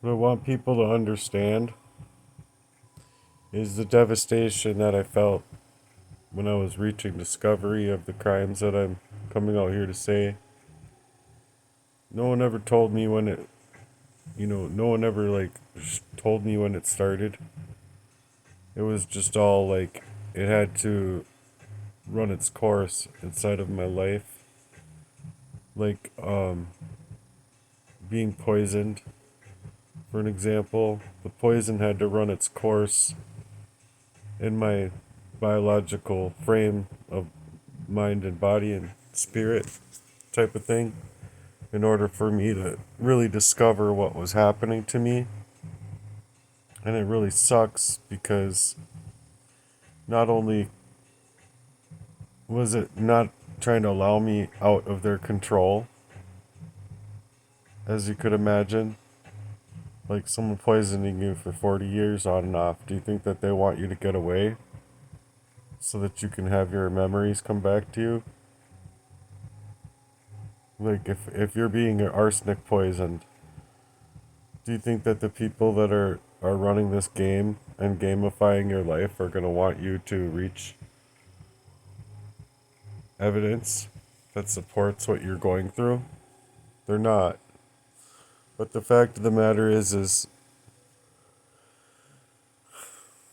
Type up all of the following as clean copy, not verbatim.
what I want people to understand is the devastation that I felt when I was reaching discovery of the crimes that I'm coming out here to say. No one ever told me when it, no one ever told me when it started. It was just all like it had to run its course inside of my life. Like being poisoned, for an example, the poison had to run its course in my biological frame of mind and body and spirit type of thing in order for me to really discover what was happening to me. And it really sucks because not only was it not trying to allow me out of their control, as you could imagine, like someone poisoning you for 40 years on and off. Do you think that they want you to get away so that you can have your memories come back to you? Like if you're being arsenic poisoned, do you think that the people that are running this game and gamifying your life are going to want you to reach evidence that supports what you're going through? They're not. But the fact of the matter is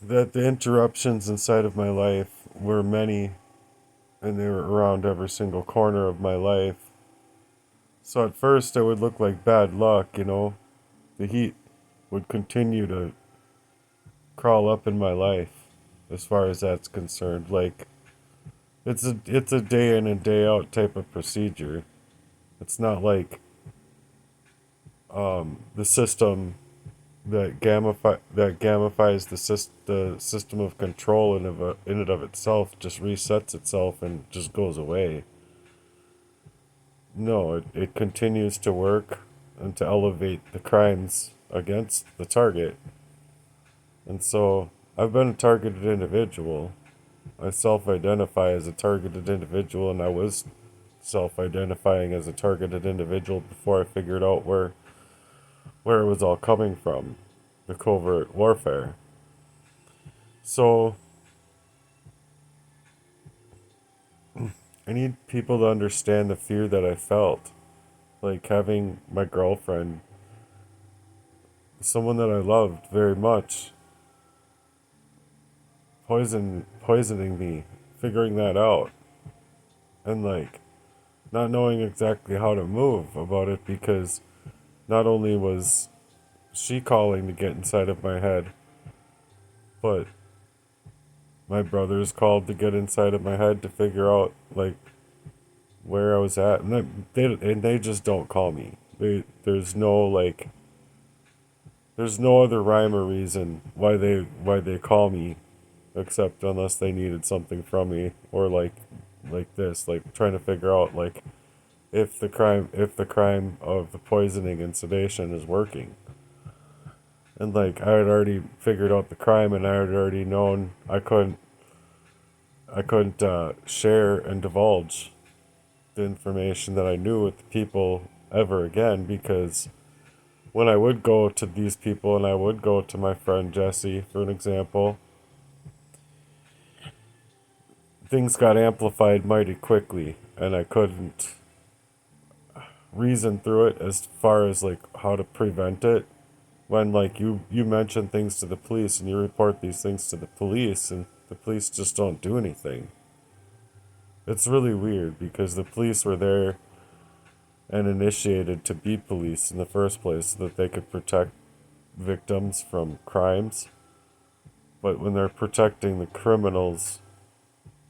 that the interruptions inside of my life were many, and they were around every single corner of my life. So at first it would look like bad luck. The heat would continue to crawl up in my life as far as that's concerned. Like it's a day in and day out type of procedure. It's not like the system that gamifies the system of control in and of itself just resets itself and just goes away. No, it continues to work and to elevate the crimes against the target. And so I've been a targeted individual. I self identify as a targeted individual, and I was self identifying as a targeted individual before I figured out where it was all coming from, the covert warfare. So I need people to understand the fear that I felt. Like having my girlfriend, someone that I loved very much, poisoning me, figuring that out, and like not knowing exactly how to move about it because not only was she calling to get inside of my head, but my brothers called to get inside of my head to figure out like where I was at, and they just don't call me. There's no other rhyme or reason why they call me, except unless they needed something from me or like this, like trying to figure out like if the crime of the poisoning and sedation is working. And like I had already figured out the crime, and I had already known I couldn't share and divulge the information that I knew with the people ever again, because when I would go to these people and I would go to my friend Jesse, for an example, things got amplified mighty quickly, and I couldn't reason through it as far as like how to prevent it. When like you mention things to the police and you report these things to the police, and the police just don't do anything. It's really weird because the police were there and initiated to be police in the first place so that they could protect victims from crimes. But when they're protecting the criminals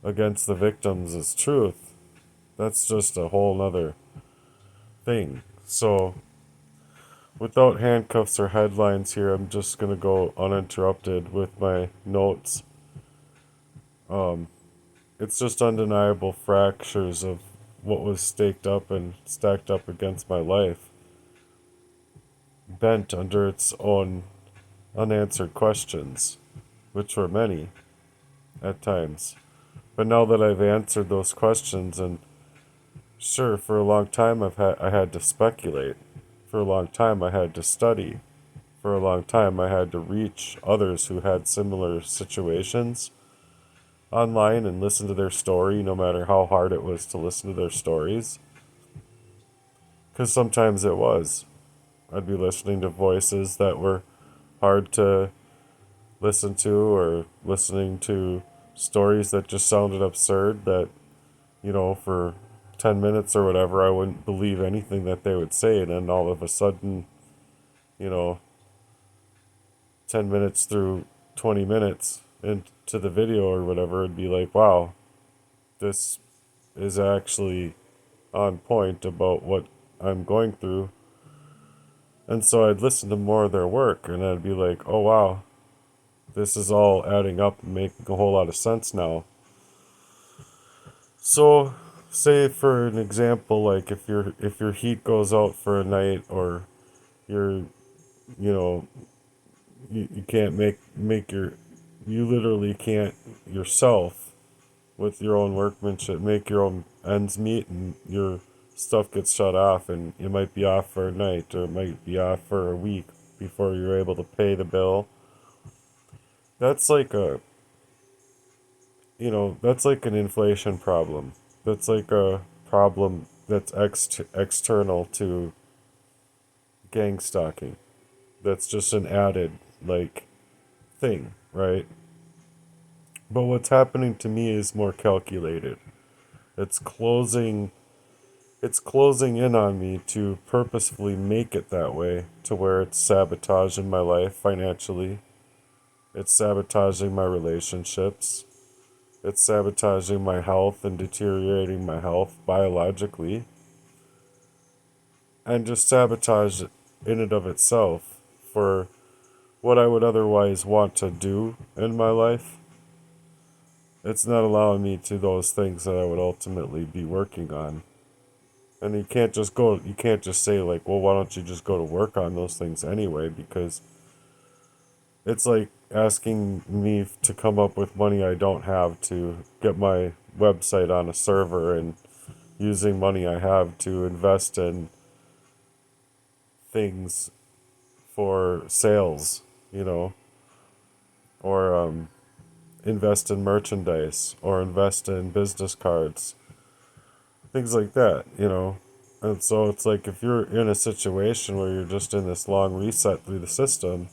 against the victims as truth, that's just a whole nother thing. So, without handcuffs or headlines here, I'm just going to go uninterrupted with my notes. It's just undeniable fractures of what was staked up and stacked up against my life, bent under its own unanswered questions, which were many at times. But now that I've answered those questions, and sure, for a long time I had to speculate. For a long time I had to study. for a long time, I had to reach others who had similar situations online and listen to their story, no matter how hard it was to listen to their stories. Because sometimes it was. I'd be listening to voices that were hard to listen to, or listening to stories that just sounded absurd, that, for 10 minutes or whatever, I wouldn't believe anything that they would say. And then all of a sudden, you know, 10 minutes through 20 minutes into the video or whatever, it'd be like, wow, this is actually on point about what I'm going through. And so I'd listen to more of their work, and I'd be like, oh wow, this is all adding up and making a whole lot of sense now. So, say for an example, like if your heat goes out for a night, or you're, you know, you can't you literally can't yourself, with your own workmanship, make your own ends meet, and your stuff gets shut off, and you might be off for a night, or it might be off for a week before you're able to pay the bill. That's like that's like an inflation problem. That's like a problem that's external to gang stalking. That's just an added, like, thing, right? But what's happening to me is more calculated. It's closing it's closing in on me to purposefully make it that way, to where it's sabotaging my life financially. It's sabotaging my relationships. It's sabotaging my health and deteriorating my health biologically. And just sabotage in and of itself for what I would otherwise want to do in my life. It's not allowing me to those things that I would ultimately be working on. And you can't just say, like, well, why don't you just go to work on those things anyway? Because it's like asking me to come up with money I don't have to get my website on a server, and using money I have to invest in things for sales, or invest in merchandise, or invest in business cards, things like that. And so it's like, if you're in a situation where you're just in this long reset through the system,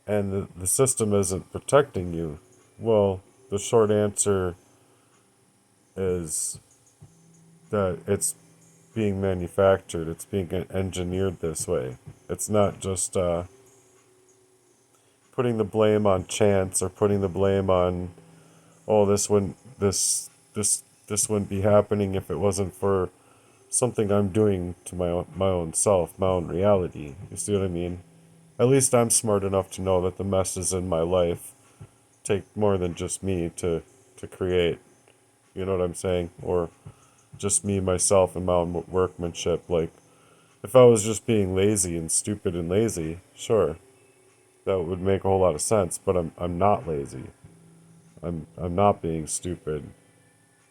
and the system isn't protecting you, well, the short answer is that it's being manufactured, it's being engineered this way. It's not just putting the blame on chance, or putting the blame on, oh, this wouldn't be happening if it wasn't for something I'm doing to my own self, my own reality. You see what I mean? At least I'm smart enough to know that the messes in my life take more than just me to create. You know what I'm saying? Or just me, myself, and my own workmanship. Like, if I was just being lazy and stupid and lazy, sure, that would make a whole lot of sense. But I'm not lazy. I'm not being stupid.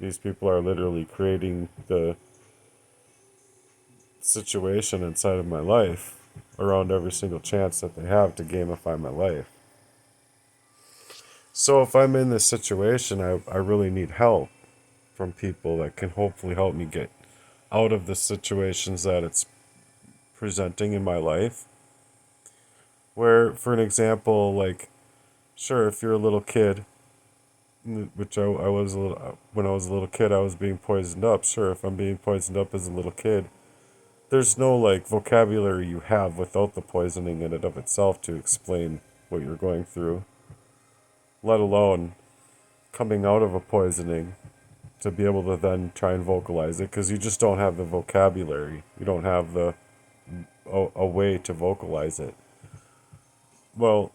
These people are literally creating the situation inside of my life around every single chance that they have to gamify my life. So if I'm in this situation, I really need help from people that can hopefully help me get out of the situations that it's presenting in my life. Where, for an example, like, sure, if you're a little kid, which I was when I was a little kid, I was being poisoned up. Sure, if I'm being poisoned up as a little kid, there's no, like, vocabulary you have without the poisoning in and of itself to explain what you're going through, let alone coming out of a poisoning to be able to then try and vocalize it, because you just don't have the vocabulary. You don't have a way to vocalize it. Well,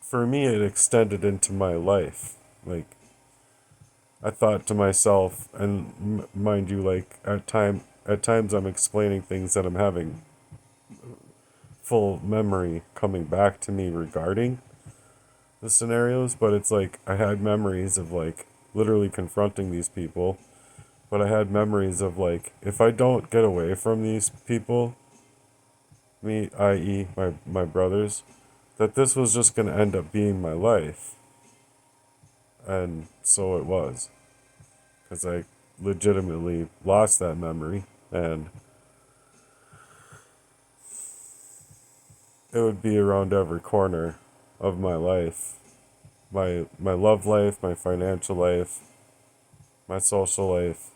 for me, it extended into my life. Like, I thought to myself, and mind you, like, at times I'm explaining things that I'm having full memory coming back to me regarding the scenarios, but it's like I had memories of, like, literally confronting these people, but I had memories of, like, if I don't get away from these people, me, i.e., my brothers, that this was just going to end up being my life. And so it was. Because I legitimately lost that memory. And it would be around every corner of my life. My love life, my financial life, my social life,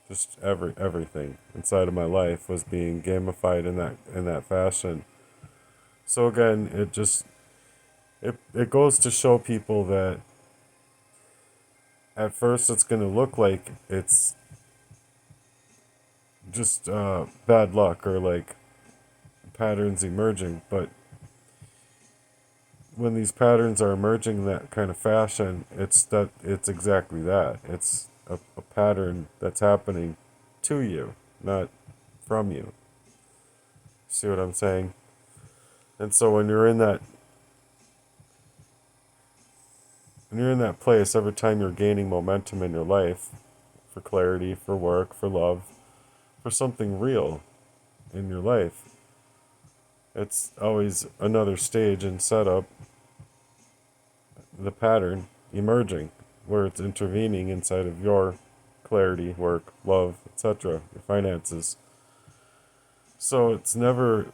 just everything inside of my life was being gamified in that fashion. So again, it goes to show people that at first it's going to look like it's just bad luck or like patterns emerging, but when these patterns are emerging in that kind of fashion, it's exactly that. It's a pattern that's happening to you, not from you. See what I'm saying? And so when you're in that place, every time you're gaining momentum in your life, for clarity, for work, for love, for something real in your life, it's always another stage and setup, the pattern emerging, where it's intervening inside of your clarity, work, love, etc., your finances. So it's never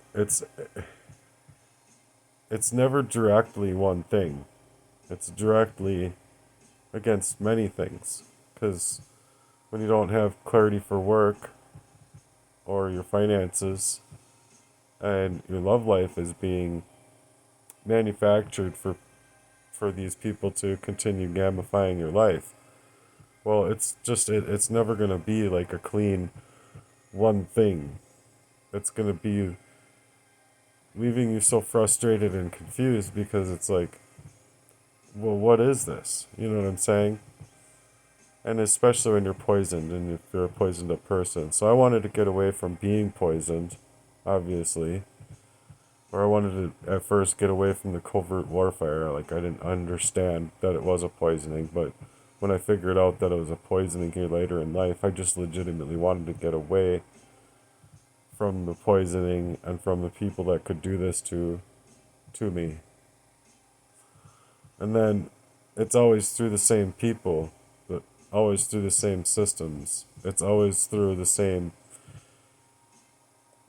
directly one thing. It's directly against many things. Because when you don't have clarity for work or your finances and your love life is being manufactured for these people to continue gamifying your life. Well, it's never going to be like a clean one thing. It's going to be leaving you so frustrated and confused because it's like, well, what is this? You know what I'm saying? And especially when you're poisoned and if you're a poisoned up person. So I wanted to get away from being poisoned, obviously. Or I wanted to at first get away from the covert warfare. Like I didn't understand that it was a poisoning, but when I figured out that it was a poisoning here later in life, I just legitimately wanted to get away from the poisoning and from the people that could do this to me. And then it's always through the same people, but always through the same systems. It's always through the same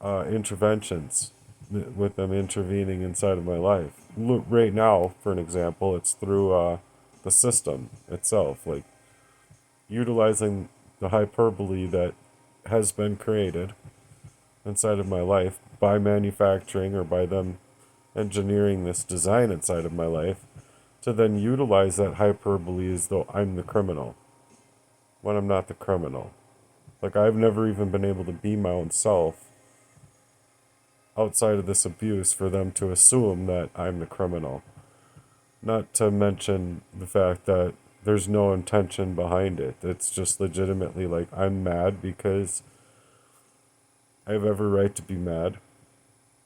interventions with them intervening inside of my life. Look, right now, for an example, it's through the system itself, like utilizing the hyperbole that has been created inside of my life by manufacturing or by them engineering this design inside of my life to then utilize that hyperbole as though I'm the criminal when I'm not the criminal. Like, I've never even been able to be my own self outside of this abuse for them to assume that I'm the criminal. Not to mention the fact that there's no intention behind it. It's just legitimately like I'm mad because I have every right to be mad.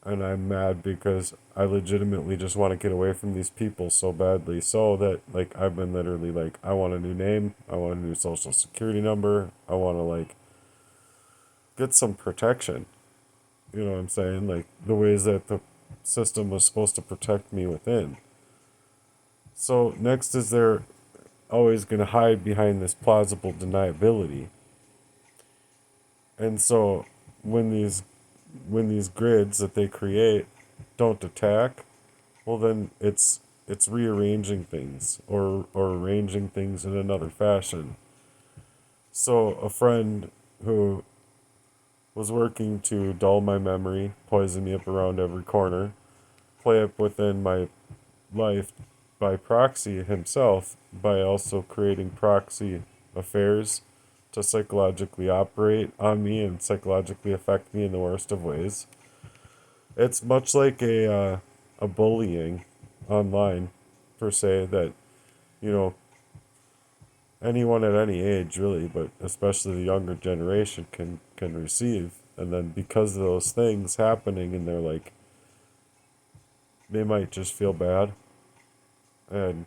And I'm mad because I legitimately just want to get away from these people so badly. So that, like, I've been literally like, I want a new name. I want a new social security number. I want to, like, get some protection. You know what I'm saying? Like, the ways that the system was supposed to protect me within. So, next is they're always going to hide behind this plausible deniability. And so, when these grids that they create don't attack, well then it's rearranging things or arranging things in another fashion. So a friend who was working to dull my memory, poison me up around every corner, play up within my life by proxy himself by also creating proxy affairs to psychologically operate on me and psychologically affect me in the worst of ways. It's much like a bullying online, per se, that, you know, anyone at any age, really, but especially the younger generation can receive. And then because of those things happening, and they're like, they might just feel bad. And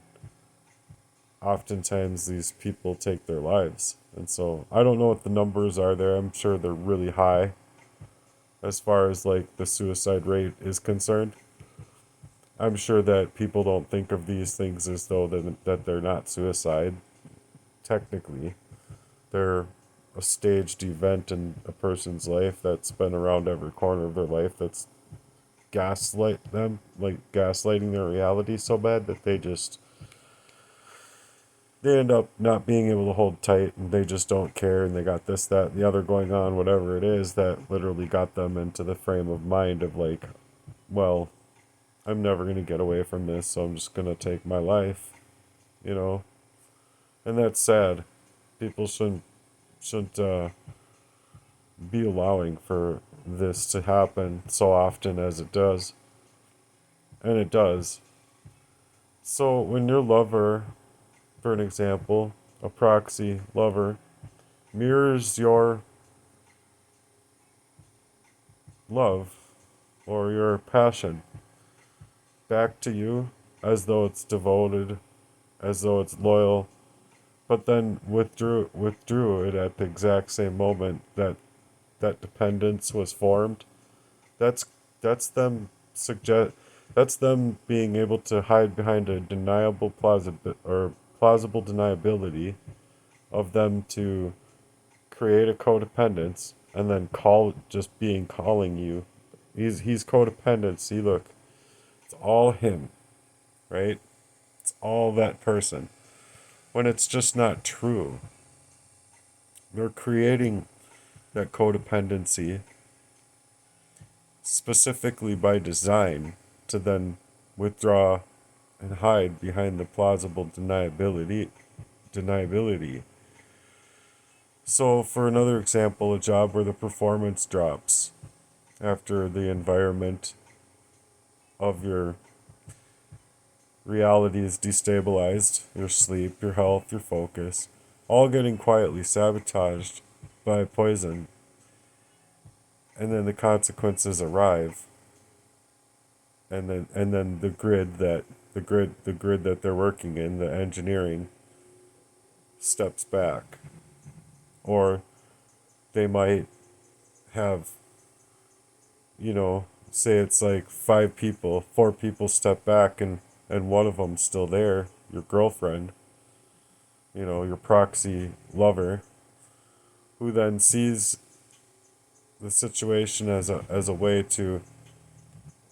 oftentimes these people take their lives. And so I don't know what the numbers are there. I'm sure they're really high. as far as like the suicide rate is concerned. I'm sure that people don't think of these things as though that they're not suicide. Technically, they're a staged event in a person's life that's been around every corner of their life that's gaslighting their reality so bad that they end up not being able to hold tight and they just don't care and they got this, that, and the other going on, whatever it is, that literally got them into the frame of mind of like, well, I'm never going to get away from this, so I'm just going to take my life, you know? And that's sad. People shouldn't be allowing for this to happen so often as it does. And it does. So when your lover, for an example, a proxy lover, mirrors your love or your passion back to you as though it's devoted, as though it's loyal, but then withdrew it at the exact same moment that that dependence was formed. That's that's them suggest that's them being able to hide behind a plausible deniability of them to create a codependence and then calling you. He's codependent. See, look, it's all him, right? It's all that person. When it's just not true. They're creating that codependency specifically by design to then withdraw and hide behind the plausible deniability. So for another example, a job where the performance drops after the environment of your reality is destabilized, your sleep, your health, your focus, all getting quietly sabotaged by poison, and then the consequences arrive, and then the grid that they're working in, the engineering, steps back, or they might have, say it's like four people step back, and one of them's still there, your girlfriend, your proxy lover, who then sees the situation as a way to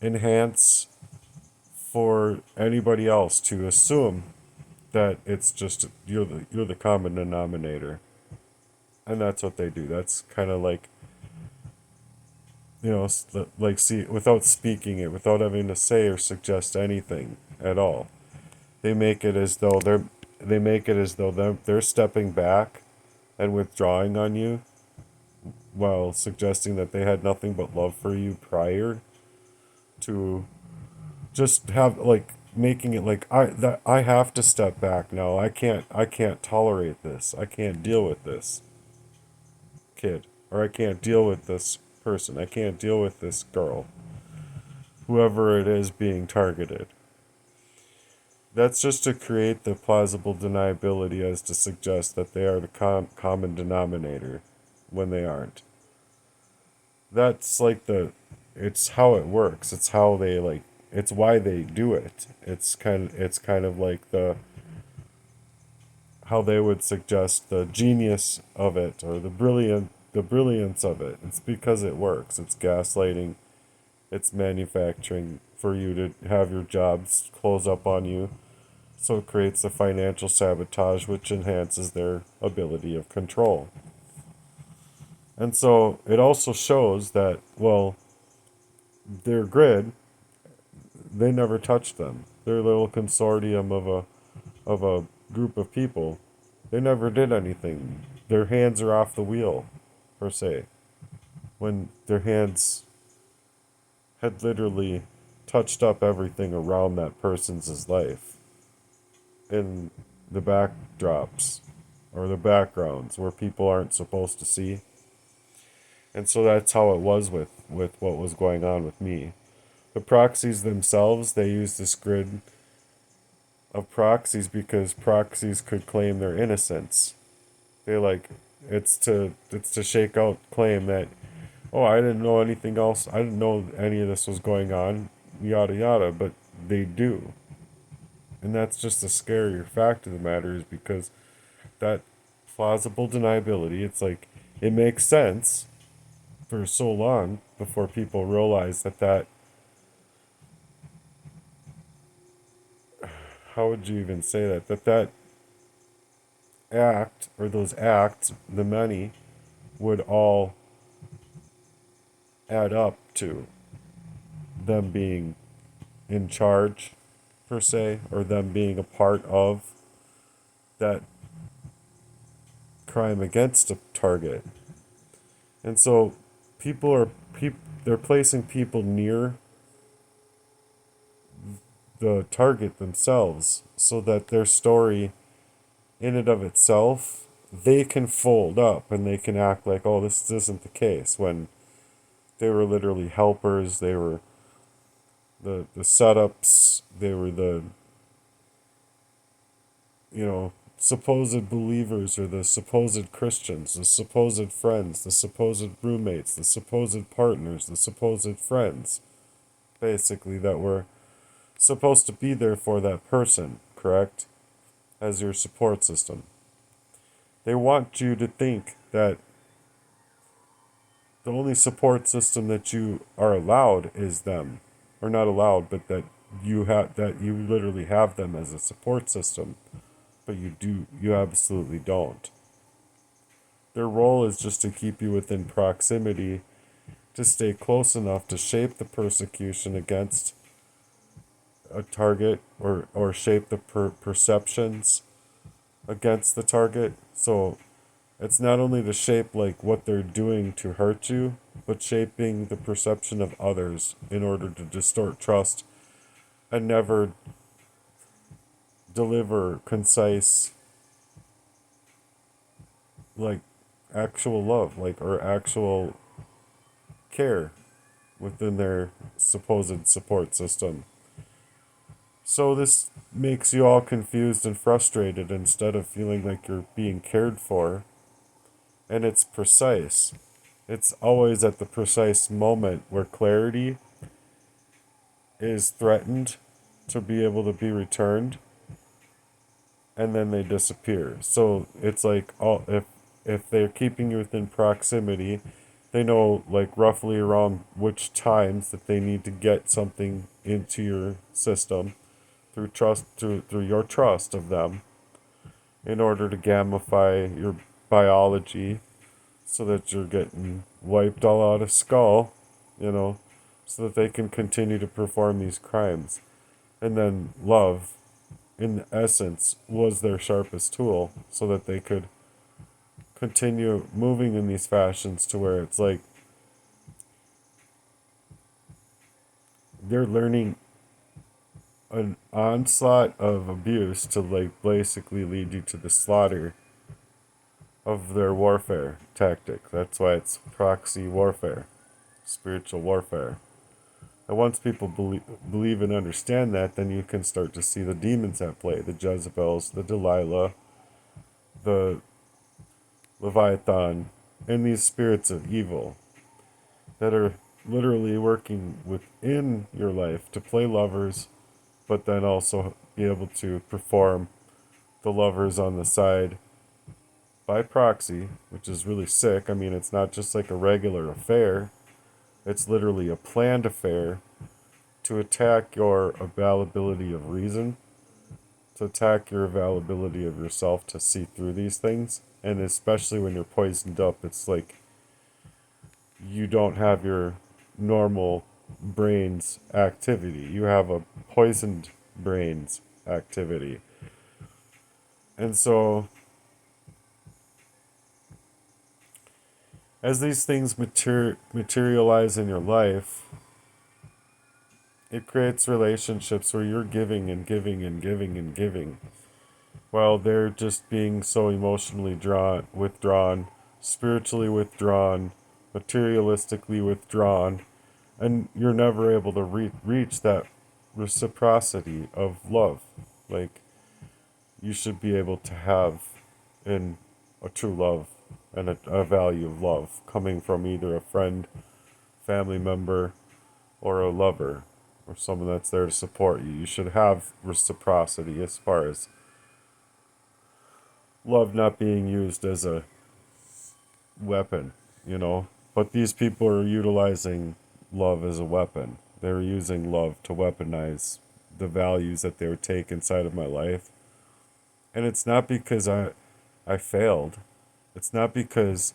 enhance for anybody else to assume that it's just you're the common denominator, and that's what they do. That's kind of like, like, see, without speaking it, without having to say or suggest anything at all, they make it as though they're stepping back and withdrawing on you while suggesting that they had nothing but love for you prior to just have, like, making it like I have to step back now. I can't tolerate this. I can't deal with this kid, or I can't deal with this person. I can't deal with this girl, whoever it is being targeted. That's just to create the plausible deniability as to suggest that they are the common denominator when they aren't. That's like it's how it works. It's how they like, it's why they do it. It's kind of like how they would suggest the genius of it, or the brilliance of it. It's because it works. It's gaslighting. It's manufacturing for you to have your jobs close up on you. So it creates a financial sabotage which enhances their ability of control. And so it also shows that, well, their grid, they never touched them. Their little consortium of a group of people, they never did anything. Their hands are off the wheel, per se, when their hands had literally touched up everything around that person's life in the backdrops or the backgrounds where people aren't supposed to see. And so that's how it was with what was going on with me. The proxies themselves, they use this grid of proxies because proxies could claim their innocence. They like, it's to shake out claim that, oh, I didn't know anything else. I didn't know any of this was going on, yada yada, but they do. And that's just the scarier fact of the matter is because that plausible deniability, it's like it makes sense for so long before people realize that how would you even say that act or those acts, the many, would all add up to them being in charge per se, or them being a part of that crime against a target. And so people are they're placing people near the target themselves so that their story in and of itself they can fold up and they can act like, oh, this isn't the case, when they were literally helpers, they were the setups, they were the, supposed believers, or the supposed Christians, the supposed friends, the supposed roommates, the supposed partners, the supposed friends, basically, that were supposed to be there for that person, correct? As your support system. They want you to think that the only support system that you are allowed is them. Or not allowed, but that you literally have them as a support system. But you absolutely don't. Their role is just to keep you within proximity, to stay close enough to shape the persecution against a target, or shape the perceptions against the target. So it's not only to shape like what they're doing to hurt you, but shaping the perception of others in order to distort trust and never deliver concise, like, actual love, like, or actual care within their supposed support system. So this makes you all confused and frustrated instead of feeling like you're being cared for. And it's precise. It's always at the precise moment where clarity is threatened to be able to be returned, and then they disappear. So it's like, oh, if they're keeping you within proximity, they know like roughly around which times that they need to get something into your system through your trust of them, in order to gamify your biology, so that you're getting wiped all out of skull, you know, so that they can continue to perform these crimes. And then love, in essence, was their sharpest tool, so that they could continue moving in these fashions to where it's like they're learning an onslaught of abuse to like basically lead you to the slaughter of their warfare tactic. That's why it's proxy warfare, spiritual warfare. And once people believe and understand that, then you can start to see the demons at play, the Jezebels, the Delilah, the Leviathan, and these spirits of evil that are literally working within your life to play lovers, but then also be able to perform the lovers on the side by proxy, which is really sick. I mean, it's not just like a regular affair, it's literally a planned affair to attack your availability of reason, to attack your availability of yourself to see through these things. And especially when you're poisoned up, it's like you don't have your normal brain's activity. You have a poisoned brain's activity. And so, as these things materialize in your life, it creates relationships where you're giving and giving and giving and giving, while they're just being so emotionally withdrawn, spiritually withdrawn, materialistically withdrawn, and you're never able to reach that reciprocity of love, like you should be able to have in a true love and a value of love coming from either a friend, family member, or a lover, or someone that's there to support you. You should have reciprocity as far as love not being used as a weapon, you know. But these people are utilizing love as a weapon. They're using love to weaponize the values that they would take inside of my life. And it's not because I failed. It's not because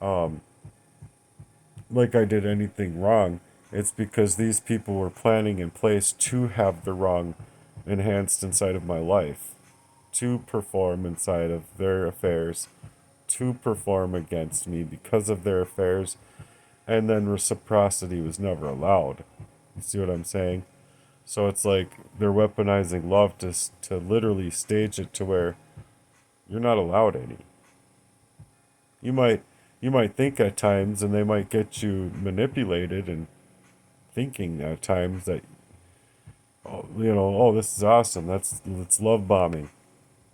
like I did anything wrong. It's because these people were planning in place to have the wrong enhanced inside of my life, to perform inside of their affairs, to perform against me because of their affairs, and then reciprocity was never allowed. You see what I'm saying? So it's like they're weaponizing love to literally stage it to where you're not allowed any. You might you might think at times, and they might get you manipulated and thinking at times that, oh, oh, this is awesome. That's love bombing.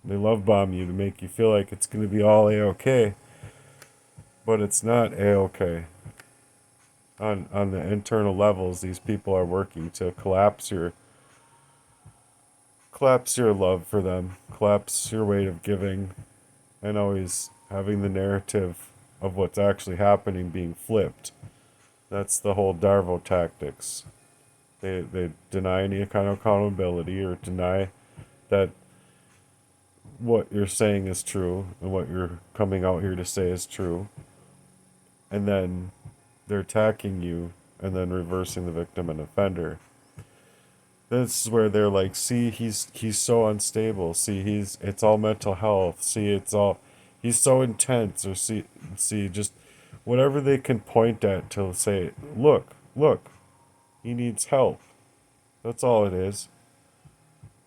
They love bomb you to make you feel like it's going to be all a-okay, but it's not a-okay. On the internal levels, these people are working to collapse your love for them, collapse your weight of giving, and always having the narrative of what's actually happening being flipped. That's the whole Darvo tactics. They deny any kind of accountability or deny that what you're saying is true and what you're coming out here to say is true. And then they're attacking you and then reversing the victim and offender. This is where they're like, see, he's so unstable. See, it's all mental health. See, he's so intense. Or see, just whatever they can point at to say, look, he needs help. That's all it is.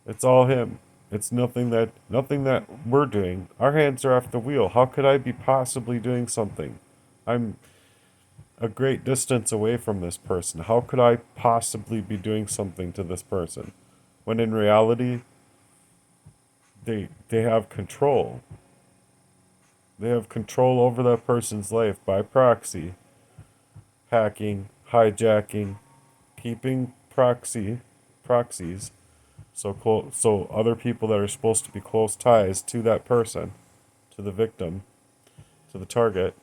It's all him. It's nothing that we're doing. Our hands are off the wheel. How could I be possibly doing something? I'm a great distance away from this person. How could I possibly be doing something to this person? When in reality, they have control. They have control over that person's life by proxy, hacking, hijacking, keeping proxies, so other people that are supposed to be close ties to that person, to the victim, to the target,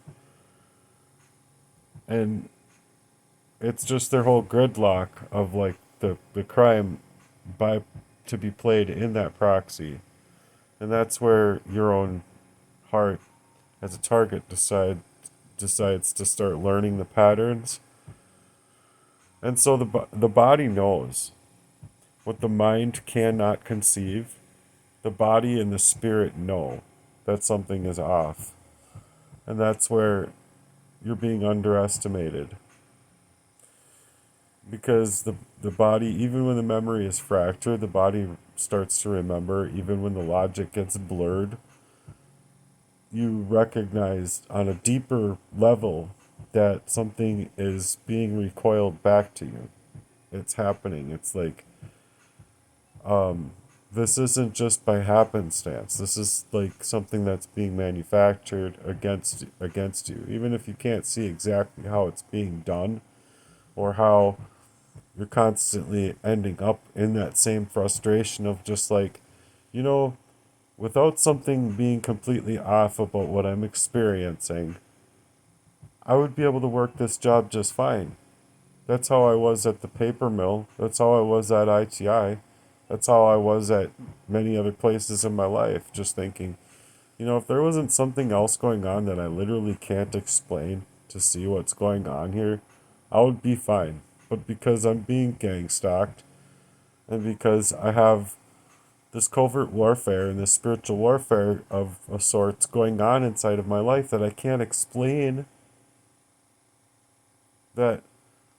and it's just their whole gridlock of like the crime by to be played in that proxy, and that's where your own heart as a target decides to start learning the patterns. And so the body knows what the mind cannot conceive. The body and the spirit know that something is off. And that's where you're being underestimated. Because the body, even when the memory is fractured, the body starts to remember. Even when the logic gets blurred, you recognize on a deeper level that something is being recoiled back to you. It's happening. It's like, this isn't just by happenstance. This is like something that's being manufactured against you. Even if you can't see exactly how it's being done or how you're constantly ending up in that same frustration of just like, you know, without something being completely off about what I'm experiencing, I would be able to work this job just fine. That's how I was at the paper mill. That's how I was at ITI. That's how I was at many other places in my life. Just thinking, if there wasn't something else going on that I literally can't explain to see what's going on here, I would be fine. But because I'm being gang stalked, and because I have this covert warfare and this spiritual warfare of a sorts going on inside of my life that I can't explain, that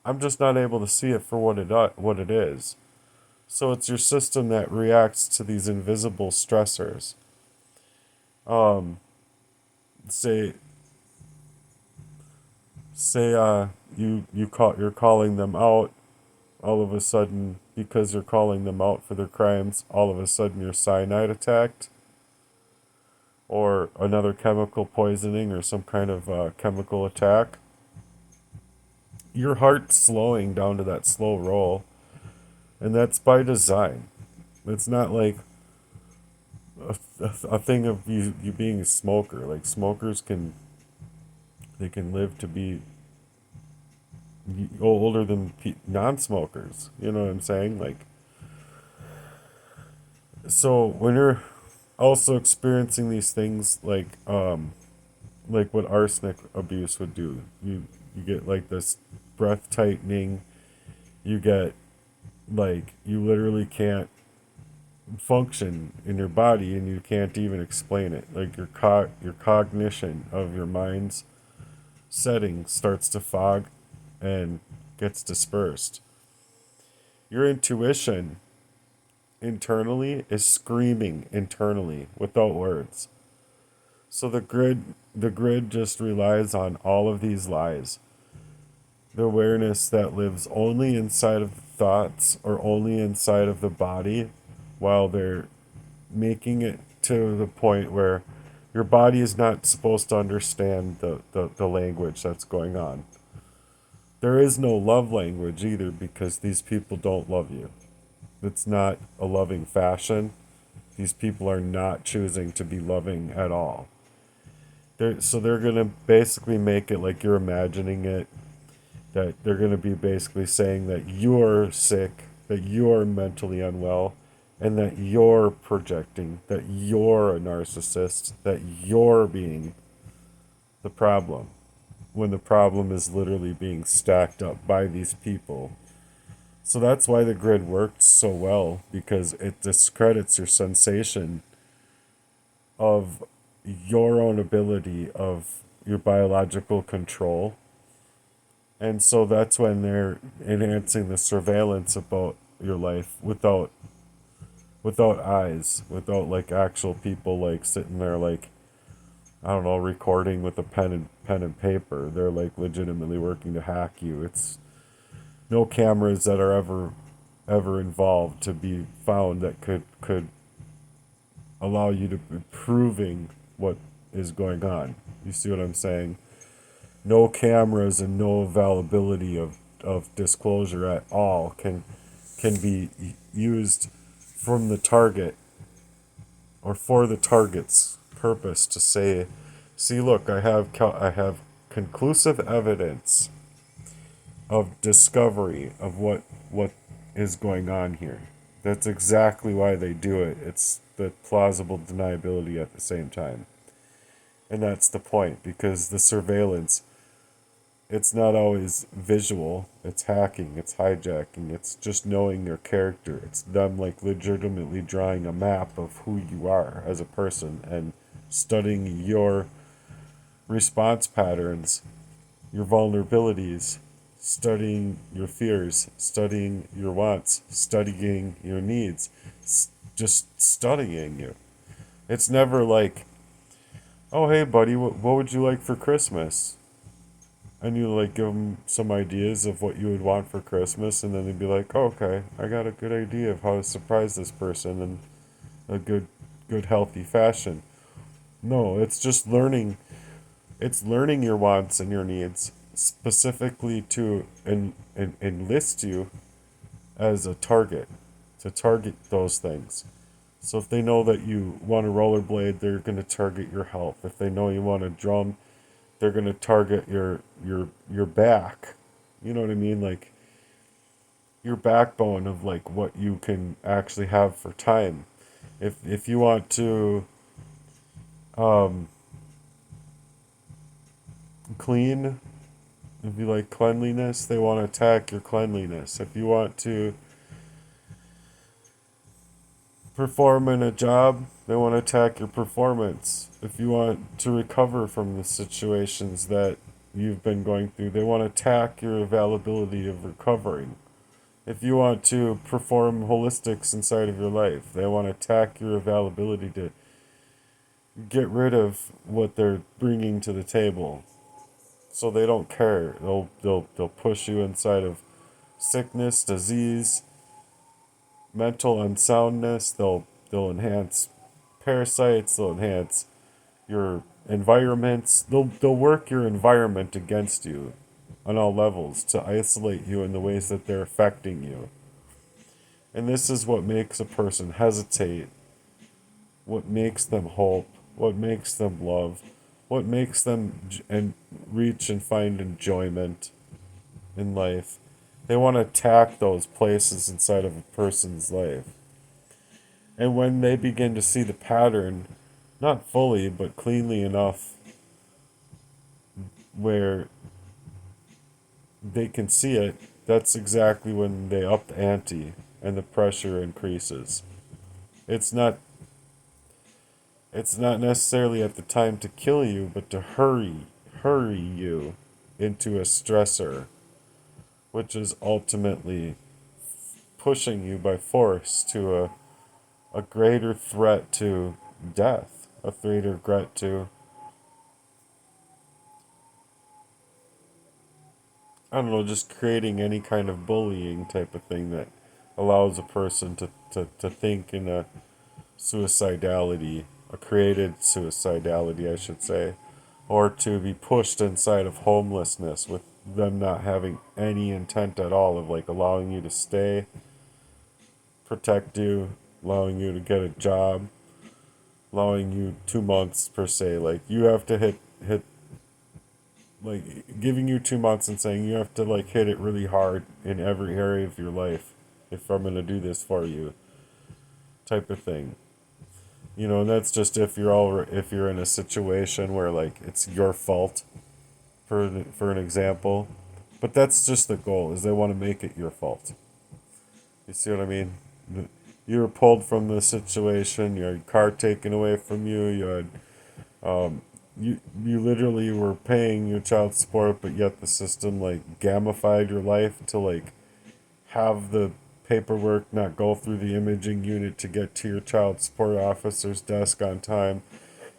I'm just not able to see it for what it is. So it's your system that reacts to these invisible stressors. Um, say you're calling them out, all of a sudden, because you're calling them out for their crimes, all of a sudden you're cyanide attacked. or another chemical poisoning or some kind of chemical attack, your heart's slowing down to that slow roll, and that's by design. It's not like a thing of you being a smoker. Like smokers can they can live to be older than non-smokers. You know what I'm saying? So when you're also experiencing these things like what arsenic abuse would do, you get like this breath tightening. You get like you literally can't function in your body, and you can't even explain it. Like your cognition of your mind's setting starts to fog and gets dispersed. Your intuition internally is screaming internally without words. So the grid just relies on all of these lies. The awareness that lives only inside of the thoughts or only inside of the body, while they're making it to the point where your body is not supposed to understand the language that's going on. There is no love language either, because these people don't love you. It's not a loving fashion. These people are not choosing to be loving at all. So they're going to basically make it like you're imagining it, that they're going to be basically saying that you're sick, that you're mentally unwell, and that you're projecting, that you're a narcissist, that you're being the problem, when the problem is literally being stacked up by these people. So that's why the grid worked so well, because it discredits your sensation of your own ability of your biological control. And so that's when they're enhancing the surveillance about your life without eyes, without like actual people like sitting there like, I don't know, recording with a pen and paper. They're like legitimately working to hack you. It's no cameras that are ever involved to be found that could allow you to be proving what is going on. You see what I'm saying? No cameras and no availability of disclosure at all can be used from the target or for the target's purpose to say, see, look, I have conclusive evidence of discovery of what is going on here. That's exactly why they do it. It's the plausible deniability at the same time. And that's the point, because the surveillance, it's not always visual. It's hacking, it's hijacking, it's just knowing your character. It's them like legitimately drawing a map of who you are as a person and studying your response patterns, your vulnerabilities, studying your fears, studying your wants, studying your needs, just studying you. It's never like, oh, hey, buddy, what would you like for Christmas? And you like give them some ideas of what you would want for Christmas, and then they'd be like, oh, okay, I got a good idea of how to surprise this person in a good healthy fashion. No, it's just learning. It's learning your wants and your needs specifically to enlist you as a target, to target those things. So if they know that you want a rollerblade, they're going to target your health. If they know you want a drum, they're going to target your back. You know what I mean? Like your backbone of like what you can actually have for time. If you want to um, clean, if you like cleanliness, they want to attack your cleanliness. If you want to perform in a job, they want to attack your performance. If you want to recover from the situations that you've been going through, they want to attack your availability of recovering. If you want to perform holistics inside of your life, they want to attack your availability to get rid of what they're bringing to the table. So they don't care. They'll push you inside of sickness, disease, mental unsoundness. They'll enhance parasites. They'll enhance your environments. They'll work your environment against you on all levels to isolate you in the ways that they're affecting you. And this is what makes a person hesitate, what makes them hope, what makes them love, what makes them and reach and find enjoyment in life. They want to attack those places inside of a person's life. And when they begin to see the pattern, not fully, but cleanly enough where they can see it, that's exactly when they up the ante and the pressure increases. It's not it's not necessarily at the time to kill you, but to hurry you into a stressor, which is ultimately pushing you by force to a greater threat to death, a greater threat to, I don't know, just creating any kind of bullying type of thing that allows a person to think in a suicidality, a created suicidality, I should say, or to be pushed inside of homelessness with them not having any intent at all of like allowing you to stay, protect you, allowing you to get a job, allowing you 2 months per se. Like you have to hit like giving you 2 months and saying you have to like hit it really hard in every area of your life if I'm gonna do this for you, type of thing. And that's just if you're in a situation where like it's your fault for an example, but that's just the goal is they want to make it your fault. You see what I mean? You were pulled from the situation. You had your car taken away from you. You had you literally were paying your child support, but yet the system like gamified your life to like have the paperwork not go through the imaging unit to get to your child support officer's desk on time.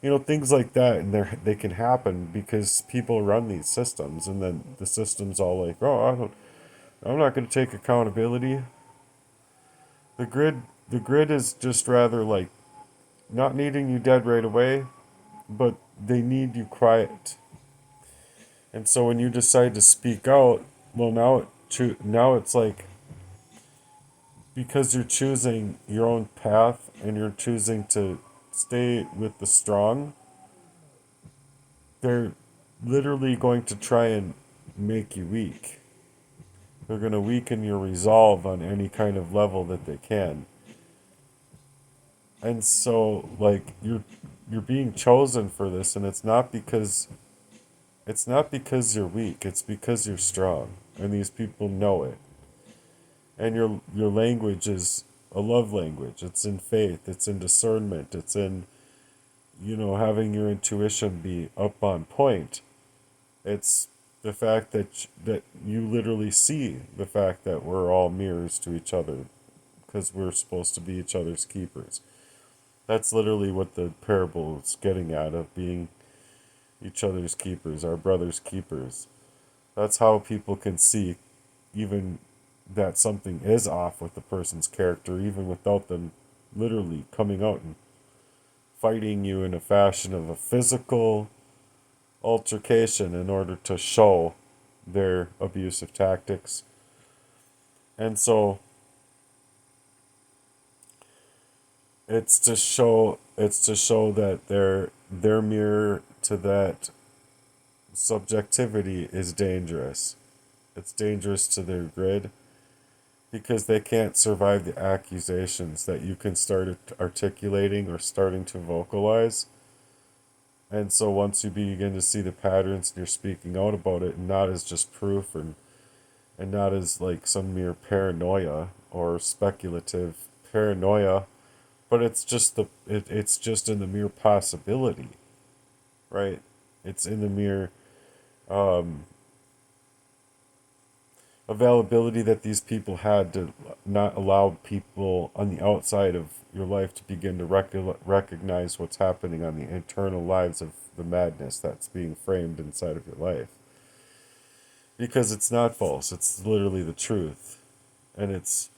Things like that, and they can happen because people run these systems, and then the system's all like, "Oh, I'm not going to take accountability." The grid is just rather like not needing you dead right away, but they need you quiet. And so when you decide to speak out, well, now it's like because you're choosing your own path and you're choosing to stay with the strong, they're literally going to try and make you weak. They're going to weaken your resolve on any kind of level that they can. And so like you're being chosen for this, and it's not because you're weak, it's because you're strong and these people know it. And your language is a love language. It's in faith, it's in discernment, it's in having your intuition be up on point. It's the fact that you literally see the fact that we're all mirrors to each other because we're supposed to be each other's keepers. That's literally what the parable is getting at, of being each other's keepers, our brother's keepers. That's how people can see even that something is off with the person's character, even without them literally coming out and fighting you in a fashion of a physical altercation in order to show their abusive tactics. And so it's to show that their mirror to that subjectivity is dangerous. It's dangerous to their grid because they can't survive the accusations that you can start articulating or starting to vocalize. And so once you begin to see the patterns and you're speaking out about it, and not as just proof and not as like some mere paranoia or speculative paranoia, but it's just in the mere possibility, right? It's in the mere availability that these people had to not allow people on the outside of your life to begin to recognize what's happening on the internal lives of the madness that's being framed inside of your life. Because it's not false, it's literally the truth. And it's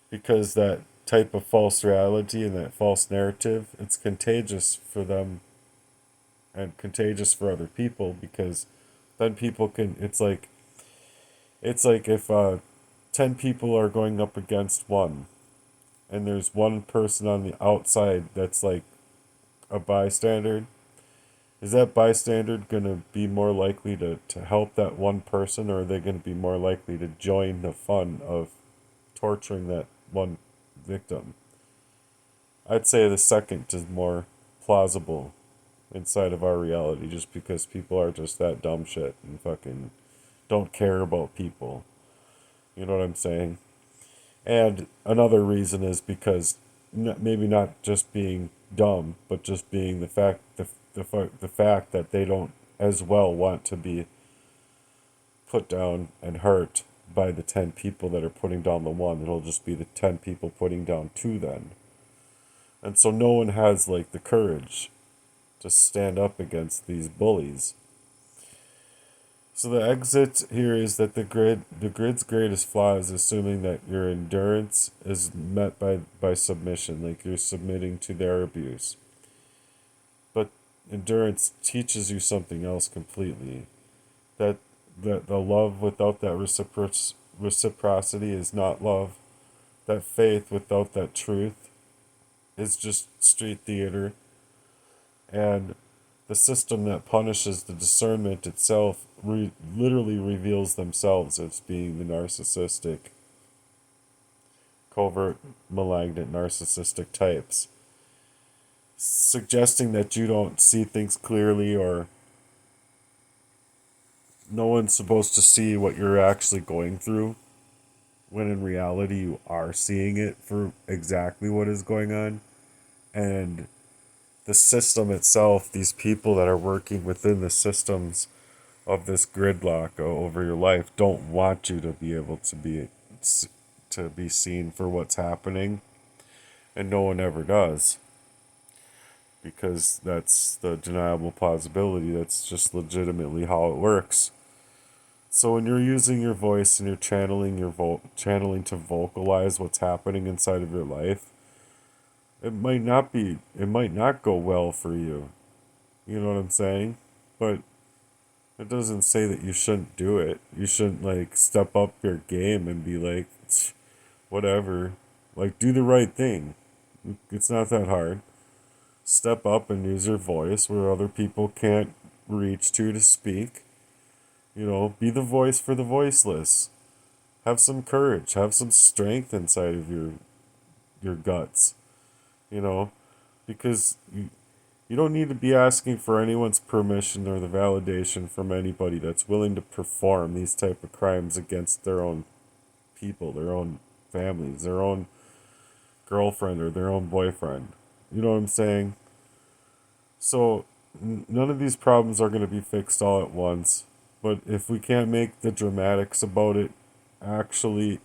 because that type of false reality and that false narrative, it's contagious for them and contagious for other people, because then people can, it's like if 10 people are going up against one, and there's one person on the outside that's like a bystander. Is that bystander going to be more likely to help that one person, or are they going to be more likely to join the fun of torturing that one victim? I'd say the second is more plausible inside of our reality, just because people are just that dumb shit and fucking don't care about people. You know what I'm saying? And another reason is because maybe not just being dumb, but just being the fact that they don't as well want to be put down and hurt by the 10 people that are putting down the one. It'll just be the 10 people putting down two then. And so no one has like the courage to stand up against these bullies. So the exit here is that the grid's greatest flaw is assuming that your endurance is met by submission, like you're submitting to their abuse. But endurance teaches you something else completely. That that the love without that reciprocity is not love. That faith without that truth is just street theater. And the system that punishes the discernment itself literally reveals themselves as being the narcissistic, covert, malignant, narcissistic types, suggesting that you don't see things clearly, or no one's supposed to see what you're actually going through, when in reality you are seeing it for exactly what is going on. And the system itself, these people that are working within the systems of this gridlock over your life, don't want you to be able to be seen for what's happening, and no one ever does, because that's the deniable plausibility. That's just legitimately how it works. So when you're using your voice and you're channeling to vocalize what's happening inside of your life, it might not go well for you. You know what I'm saying? But it doesn't say that you shouldn't do it. You shouldn't like step up your game and be like, whatever. Like, do the right thing. It's not that hard. Step up and use your voice where other people can't reach to speak. You know, be the voice for the voiceless. Have some courage. Have some strength inside of your guts. You know, because you don't need to be asking for anyone's permission or the validation from anybody that's willing to perform these type of crimes against their own people, their own families, their own girlfriend or their own boyfriend. You know what I'm saying? So none of these problems are going to be fixed all at once. But if we can't make the dramatics about it actually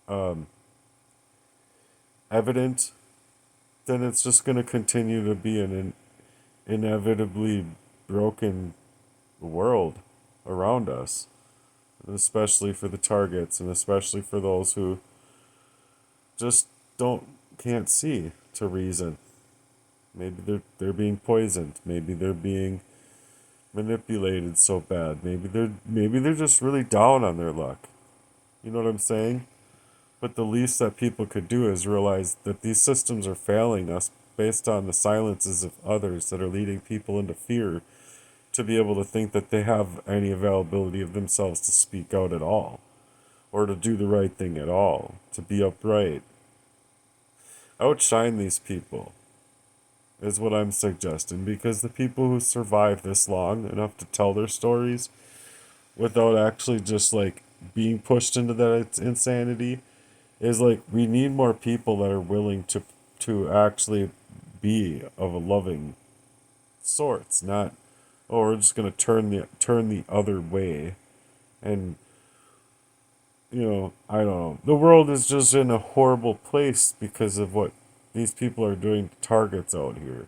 um, evident, then it's just going to continue to be an inevitably broken world around us, and especially for the targets, and especially for those who just can't see to reason. Maybe they're being poisoned. Maybe they're being manipulated so bad. Maybe they're just really down on their luck. You know what I'm saying? But the least that people could do is realize that these systems are failing us based on the silences of others that are leading people into fear to be able to think that they have any availability of themselves to speak out at all, or to do the right thing at all, to be upright. Outshine these people is what I'm suggesting, because the people who survive this long enough to tell their stories without actually just like being pushed into that insanity is like, we need more people that are willing to actually be of a loving sorts, not, oh, we're just gonna turn the other way. And I don't know, the world is just in a horrible place because of what these people are doing to targets out here,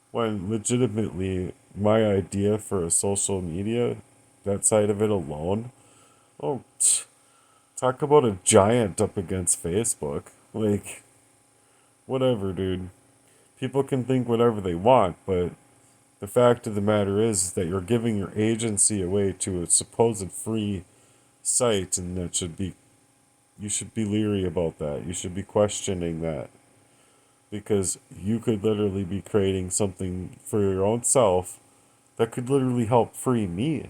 when legitimately my idea for a social media, that side of it alone, oh, talk about a giant up against Facebook. Like, whatever, dude. People can think whatever they want, but The fact of the matter is that you're giving your agency away to a supposed free site, and you should be leery about that. You should be questioning that because you could literally be creating something for your own self that could literally help free me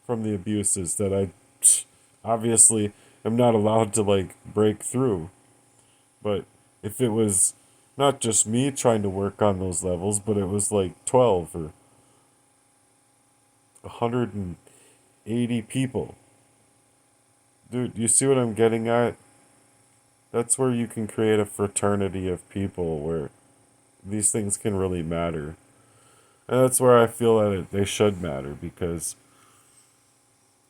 from the abuses that I obviously am not allowed to like break through. But if it was not just me trying to work on those levels, but it was like 12 or 180 people. Dude, you see what I'm getting at? That's where you can create a fraternity of people where these things can really matter. And that's where I feel that they should matter because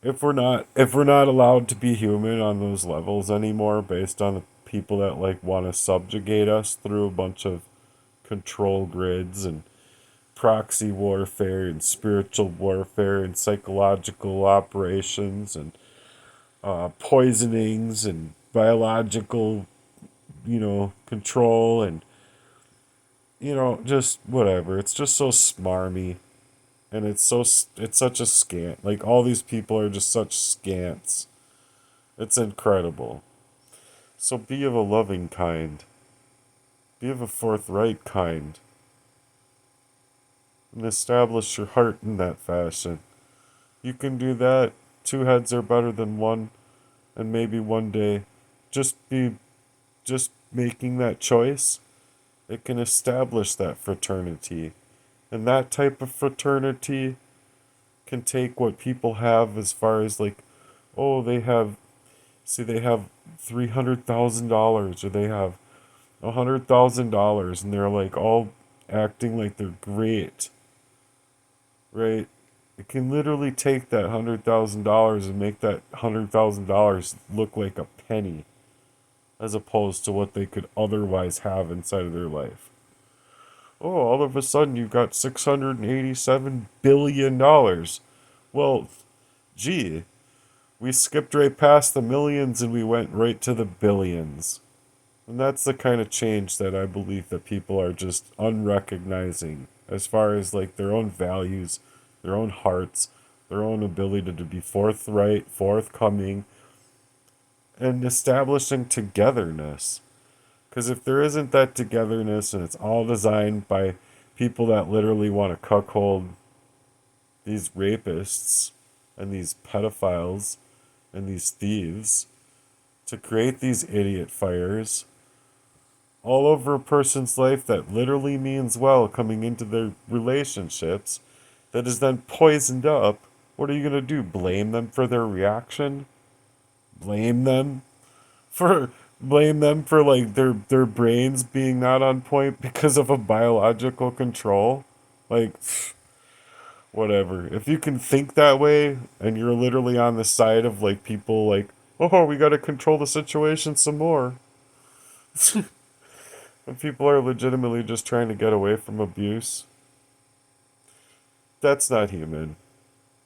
if we're not allowed to be human on those levels anymore based on the people that like want to subjugate us through a bunch of control grids and proxy warfare and spiritual warfare and psychological operations and poisonings and biological, control and, just whatever. It's just so smarmy. And it's such a scant. Like, all these people are just such scants. It's incredible. So be of a loving kind. Be of a forthright kind. And establish your heart in that fashion. You can do that. Two heads are better than one. And maybe one day, just making that choice, it can establish that fraternity. And that type of fraternity can take what people have as far as like, oh, they have $300,000 or they have $100,000 and they're like all acting like they're great, right? It can literally take that $100,000 and make that $100,000 look like a penny as opposed to what they could otherwise have inside of their life. Oh, all of a sudden you've got $687 billion. Well, gee, we skipped right past the millions and we went right to the billions. And that's the kind of change that I believe that people are just unrecognizing as far as like their own values, their own hearts, their own ability to be forthright, forthcoming, and establishing togetherness. Because if there isn't that togetherness and it's all designed by people that literally want to cuckold these rapists and these pedophiles and these thieves to create these idiot fires all over a person's life that literally means well coming into their relationships that is then poisoned up, what are you going to do? Blame them for their reaction? Blame them for like their brains being not on point because of a biological control? Like whatever. If you can think that way and you're literally on the side of like people like, oh, we got to control the situation some more. And people are legitimately just trying to get away from abuse. That's not human.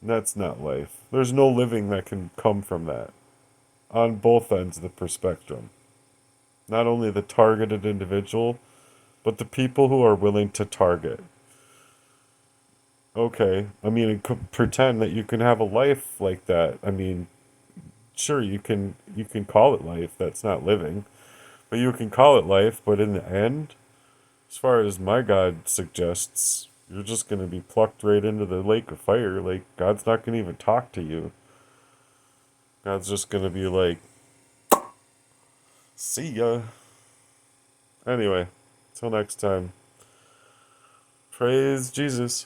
That's not life. There's no living that can come from that on both ends of the spectrum. Not only the targeted individual, but the people who are willing to target. Okay, I mean, pretend that you can have a life like that. I mean, sure, you can call it life. That's not living, but you can call it life. But in the end, as far as my God suggests, you're just gonna be plucked right into the lake of fire. Like God's not gonna even talk to you. God's just gonna be like, "See ya." Anyway, till next time. Praise Jesus.